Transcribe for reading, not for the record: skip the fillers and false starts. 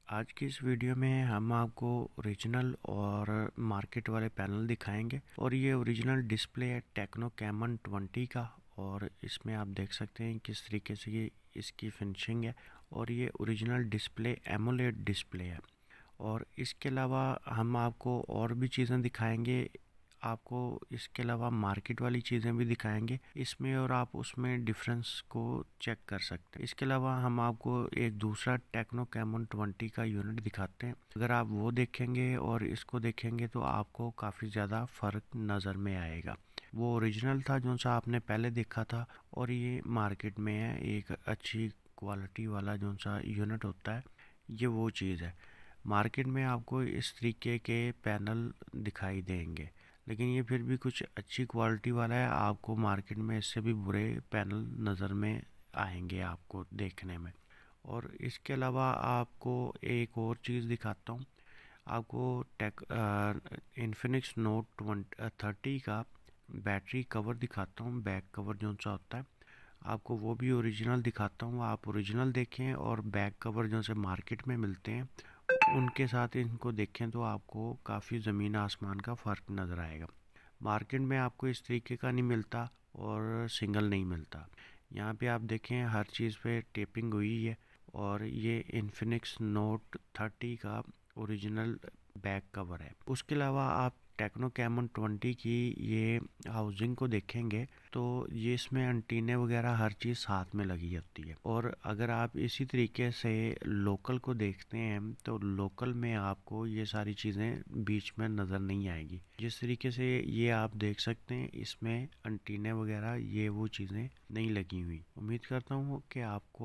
आज की इस वीडियो में हम आपको ओरिजिनल और मार्केट वाले पैनल दिखाएंगे और ये ओरिजिनल डिस्प्ले है टेक्नो कैमन 20 का। और इसमें आप देख सकते हैं किस तरीके से ये इसकी फिनिशिंग है और ये ओरिजिनल डिस्प्ले एमोलेड डिस्प्ले है। और इसके अलावा हम आपको और भी चीज़ें दिखाएंगे, आपको इसके अलावा मार्केट वाली चीज़ें भी दिखाएंगे इसमें और आप उसमें डिफरेंस को चेक कर सकते हैं। इसके अलावा हम आपको एक दूसरा टेक्नो कैमन 20 का यूनिट दिखाते हैं। अगर आप वो देखेंगे और इसको देखेंगे तो आपको काफ़ी ज़्यादा फ़र्क नज़र में आएगा। वो ओरिजिनल था जो सा आपने पहले देखा था और ये मार्केट में है एक अच्छी क्वालिटी वाला जो सा यूनिट होता है, ये वो चीज़ है। मार्केट में आपको इस तरीके के पैनल दिखाई देंगे, लेकिन ये फिर भी कुछ अच्छी क्वालिटी वाला है। आपको मार्केट में इससे भी बुरे पैनल नज़र में आएंगे आपको देखने में। और इसके अलावा आपको एक और चीज़ दिखाता हूँ। आपको टेक इन्फिनिक्स नोट 30 का बैटरी कवर दिखाता हूँ, बैक कवर जो सा होता है। आपको वो भी ओरिजिनल दिखाता हूँ, आप ओरिजिनल देखें और बैक कवर जो से मार्केट में मिलते हैं उनके साथ इनको देखें तो आपको काफ़ी ज़मीन आसमान का फ़र्क नज़र आएगा। मार्केट में आपको इस तरीके का नहीं मिलता और सिंगल नहीं मिलता। यहाँ पे आप देखें हर चीज़ पे टेपिंग हुई है और ये इन्फिनिक्स नोट 30 का ओरिजिनल बैक कवर है। उसके अलावा आप टेक्नो कैमन 20 की ये हाउसिंग को देखेंगे तो ये इसमें एंटीने वगैरह हर चीज़ साथ में लगी होती है। और अगर आप इसी तरीके से लोकल को देखते हैं तो लोकल में आपको ये सारी चीज़ें बीच में नज़र नहीं आएगी। जिस तरीके से ये आप देख सकते हैं इसमें एंटीने वगैरह ये वो चीज़ें नहीं लगी हुई। उम्मीद करता हूँ कि आपको